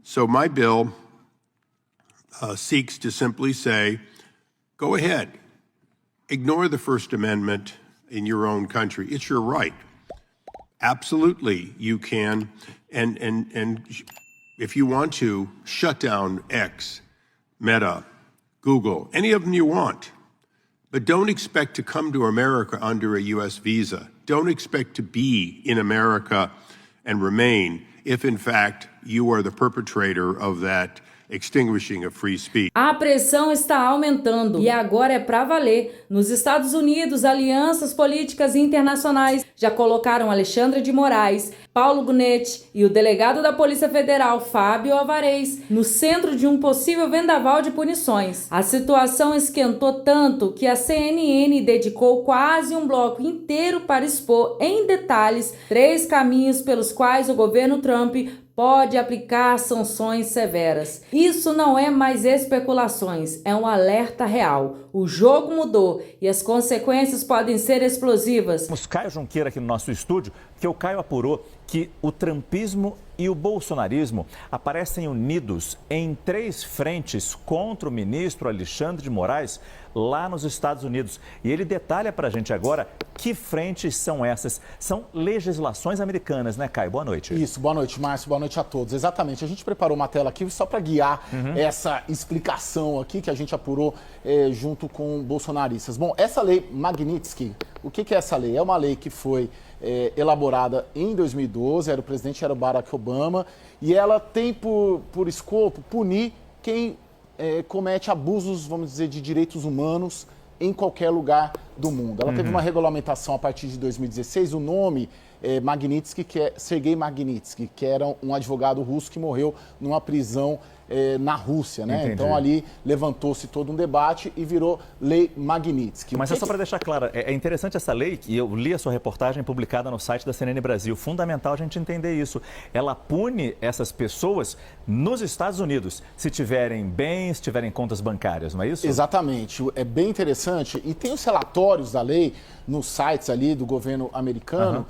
So my bill seeks to simply say, go ahead, ignore the First Amendment in your own country. It's your right. Absolutely, you can. And if you want to, shut down X, Meta, Google, any of them you want. But don't expect to come to America under a U.S. visa. Don't expect to be in America and remain if, in fact, you are the perpetrator of that extinguishing of free speech. A pressão está aumentando e agora é para valer. Nos Estados Unidos, alianças políticas internacionais já colocaram Alexandre de Moraes, Paulo Gunetti e o delegado da Polícia Federal, Fábio Alvarez, no centro de um possível vendaval de punições. A situação esquentou tanto que a CNN dedicou quase um bloco inteiro para expor em detalhes 3 caminhos pelos quais o governo Trump pode aplicar sanções severas. Isso não é mais especulações, é um alerta real. O jogo mudou e as consequências podem ser explosivas. Temos Caio Junqueira aqui no nosso estúdio, porque o Caio apurou que o trumpismo e o bolsonarismo aparecem unidos em 3 frentes contra o ministro Alexandre de Moraes lá nos Estados Unidos. E ele detalha para a gente agora que frentes são essas. São legislações americanas, né, Caio? Boa noite. Isso, boa noite, Márcio, boa noite a todos. Exatamente, a gente preparou uma tela aqui só para guiar essa explicação aqui que a gente apurou junto com bolsonaristas. Bom, essa lei Magnitsky, o que é essa lei? É uma lei que foi elaborada em 2012, o presidente era o Barack Obama, e ela tem por escopo punir quem comete abusos, vamos dizer, de direitos humanos em qualquer lugar do mundo. Ela teve uma regulamentação a partir de 2016, o nome Magnitsky, que é Sergei Magnitsky, que era um advogado russo que morreu numa prisão na Rússia, né? Entendi. Então ali levantou-se todo um debate e virou Lei Magnitsky. Mas só para deixar claro, é interessante essa lei, e eu li a sua reportagem publicada no site da CNN Brasil, fundamental a gente entender isso. Ela pune essas pessoas nos Estados Unidos, se tiverem bens, tiverem contas bancárias, não é isso? Exatamente, é bem interessante e tem os relatórios da lei nos sites ali do governo americano.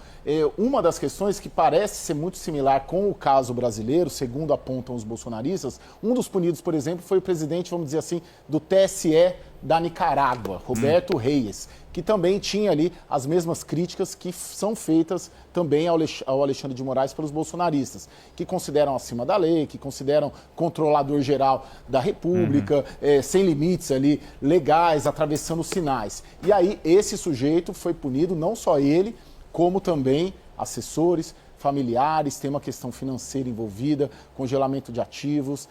Uma das questões que parece ser muito similar com o caso brasileiro, segundo apontam os bolsonaristas, um dos punidos, por exemplo, foi o presidente, vamos dizer assim, do TSE da Nicarágua, Roberto Reyes, que também tinha ali as mesmas críticas que são feitas também ao Alexandre de Moraes pelos bolsonaristas, que consideram acima da lei, que consideram controlador geral da República, sem limites ali legais, atravessando sinais. E aí esse sujeito foi punido, não só ele, como também assessores, familiares, tem uma questão financeira envolvida, congelamento de ativos,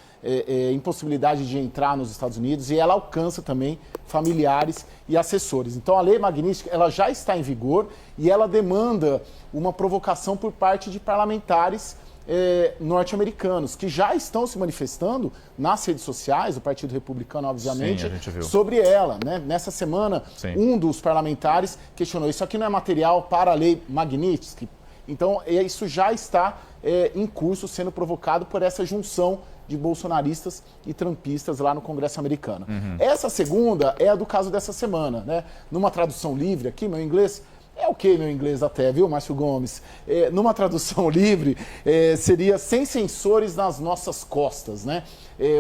impossibilidade de entrar nos Estados Unidos, e ela alcança também familiares e assessores. Então a lei Magnitsky, ela já está em vigor e ela demanda uma provocação por parte de parlamentares norte-americanos, que já estão se manifestando nas redes sociais, o Partido Republicano, obviamente, Sim, a gente viu. sobre ela, né? Nessa semana, Sim. um dos parlamentares questionou, isso aqui não é material para a lei Magnitsky? Então, isso já está em curso, sendo provocado por essa junção de bolsonaristas e trumpistas lá no Congresso americano. Essa segunda é a do caso dessa semana, né? Numa tradução livre aqui, meu inglês é ok, meu inglês até, viu, Márcio Gomes? Numa tradução livre, seria sem censores nas nossas costas, né?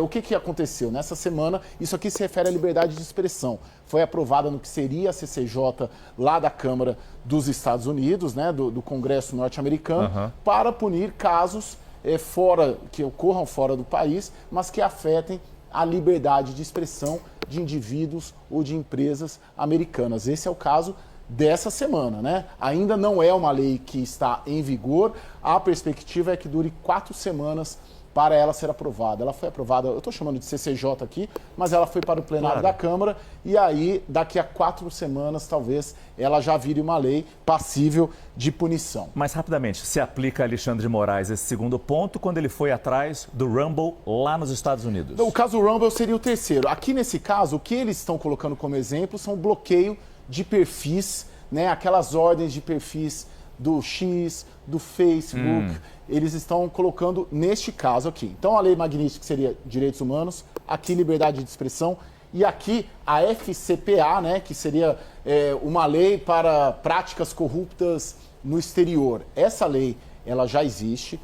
O que aconteceu? Nessa semana, isso aqui se refere à liberdade de expressão. Foi aprovada no que seria a CCJ lá da Câmara dos Estados Unidos, né, do Congresso norte-americano, para punir casos que ocorram fora do país, mas que afetem a liberdade de expressão de indivíduos ou de empresas americanas. Esse é o caso dessa semana, né? Ainda não é uma lei que está em vigor, a perspectiva é que dure 4 semanas para ela ser aprovada. Ela foi aprovada, eu estou chamando de CCJ aqui, mas ela foi para o plenário da Câmara e aí, daqui a 4 semanas, talvez, ela já vire uma lei passível de punição. Mas, rapidamente, se aplica a Alexandre de Moraes esse segundo ponto quando ele foi atrás do Rumble lá nos Estados Unidos? O caso Rumble seria o terceiro. Aqui, nesse caso, o que eles estão colocando como exemplo são o bloqueio de perfis, né? Aquelas ordens de perfis do X, do Facebook, eles estão colocando neste caso aqui. Então a lei Magnitsky seria direitos humanos, aqui liberdade de expressão e aqui a FCPA, né, que seria uma lei para práticas corruptas no exterior. Essa lei, ela já existe.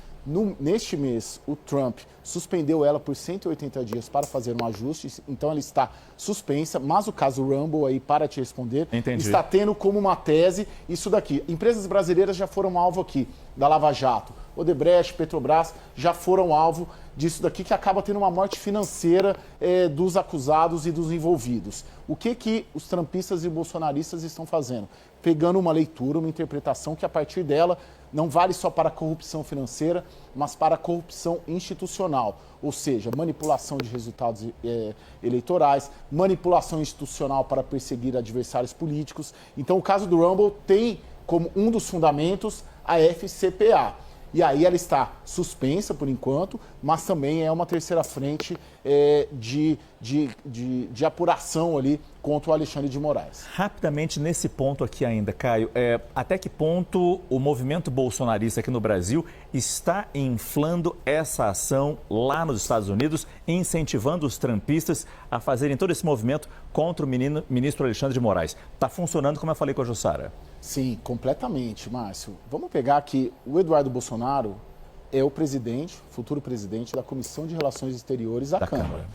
Neste mês, o Trump suspendeu ela por 180 dias para fazer um ajuste, então ela está suspensa, mas o caso Rumble, aí, para te responder, Entendi. está tendo como uma tese isso daqui. Empresas brasileiras já foram alvo aqui da Lava Jato. Odebrecht, Petrobras já foram alvo disso daqui, que acaba tendo uma morte financeira dos acusados e dos envolvidos. O que os trumpistas e bolsonaristas estão fazendo? Pegando uma leitura, uma interpretação que a partir dela não vale só para a corrupção financeira, mas para a corrupção institucional, ou seja, manipulação de resultados eleitorais, manipulação institucional para perseguir adversários políticos. Então, o caso do Rumble tem como um dos fundamentos a FCPA. E aí ela está suspensa por enquanto, mas também é uma terceira frente de apuração ali contra o Alexandre de Moraes. Rapidamente nesse ponto aqui ainda, Caio, até que ponto o movimento bolsonarista aqui no Brasil está inflando essa ação lá nos Estados Unidos, incentivando os trumpistas a fazerem todo esse movimento contra o ministro Alexandre de Moraes? Está funcionando, como eu falei com a Jussara? Sim, completamente, Márcio. Vamos pegar aqui, o Eduardo Bolsonaro é o presidente, futuro presidente da Comissão de Relações Exteriores da Câmara.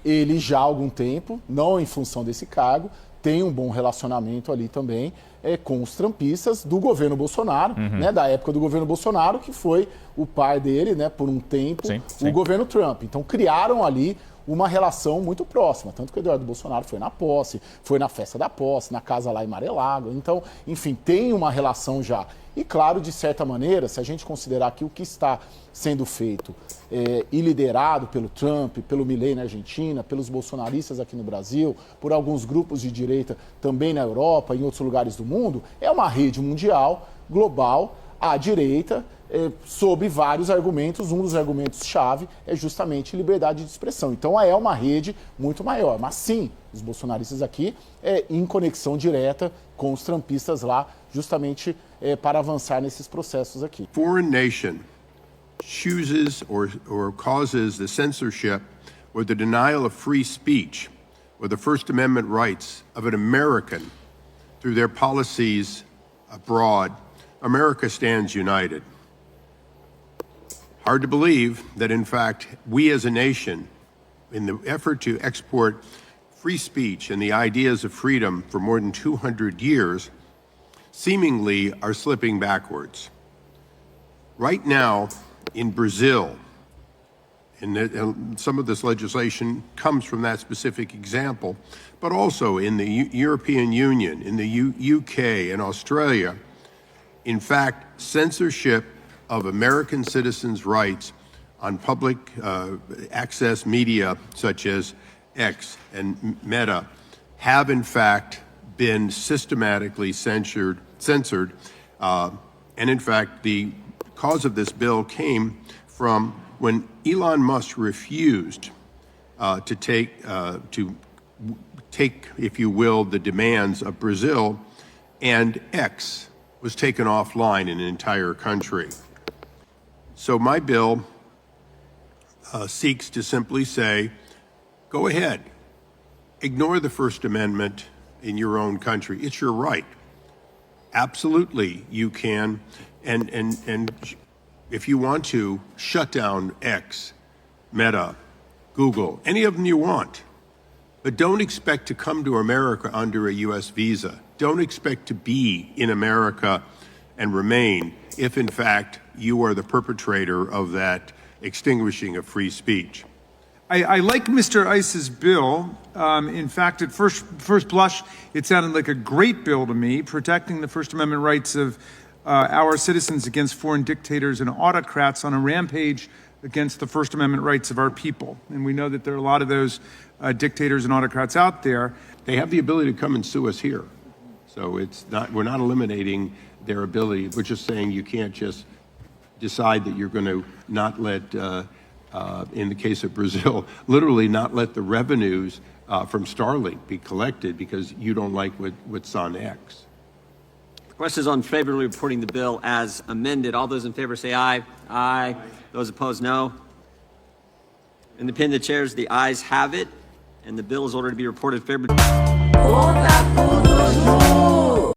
Ele já há algum tempo, não em função desse cargo, tem um bom relacionamento ali também com os trumpistas do governo Bolsonaro, né, da época do governo Bolsonaro, que foi o par dele, né, por um tempo, o governo Trump. Então criaram ali uma relação muito próxima, tanto que o Eduardo Bolsonaro foi na posse, foi na festa da posse, na casa lá em Mar-a-Lago. Então, enfim, tem uma relação já. E claro, de certa maneira, se a gente considerar que o que está sendo feito e liderado pelo Trump, pelo Milei na Argentina, pelos bolsonaristas aqui no Brasil, por alguns grupos de direita também na Europa e em outros lugares do mundo, é uma rede mundial, global, à direita, sob vários argumentos. Um dos argumentos-chave é justamente liberdade de expressão. Então é uma rede muito maior. Mas sim, os bolsonaristas aqui em conexão direta com os trumpistas lá, justamente para avançar nesses processos aqui. Foreign nation chooses or causes the censorship or the denial of free speech or the First Amendment rights of an American through their policies abroad, America stands united. Hard to believe that, in fact, we as a nation, in the effort to export free speech and the ideas of freedom for more than 200 years, seemingly are slipping backwards. Right now, in Brazil, and some of this legislation comes from that specific example, but also in the European Union, in the UK and Australia, in fact, censorship of American citizens' rights on public access media such as X and Meta have in fact been systematically censored. And in fact, the cause of this bill came from when Elon Musk refused to take, if you will, the demands of Brazil, and X was taken offline in an entire country. So my bill seeks to simply say, go ahead, ignore the First Amendment in your own country. It's your right. Absolutely, you can. And if you want to, shut down X, Meta, Google, any of them you want. But don't expect to come to America under a U.S. visa. Don't expect to be in America and remain if, in fact, you are the perpetrator of that extinguishing of free speech. I like Mr. Ice's bill. In fact, at first blush, it sounded like a great bill to me, protecting the First Amendment rights of our citizens against foreign dictators and autocrats on a rampage against the First Amendment rights of our people. And we know that there are a lot of those dictators and autocrats out there. They have the ability to come and sue us here. So it's not, we're not eliminating their ability. We're just saying you can't just decide that you're going to not let, in the case of Brazil, literally not let the revenues from Starlink be collected because you don't like what's on X. The question is on favorably reporting the bill as amended. All those in favor say aye. Aye. Those opposed, no. In the opinion of the chairs, the ayes have it, and the bill is ordered to be reported favorably.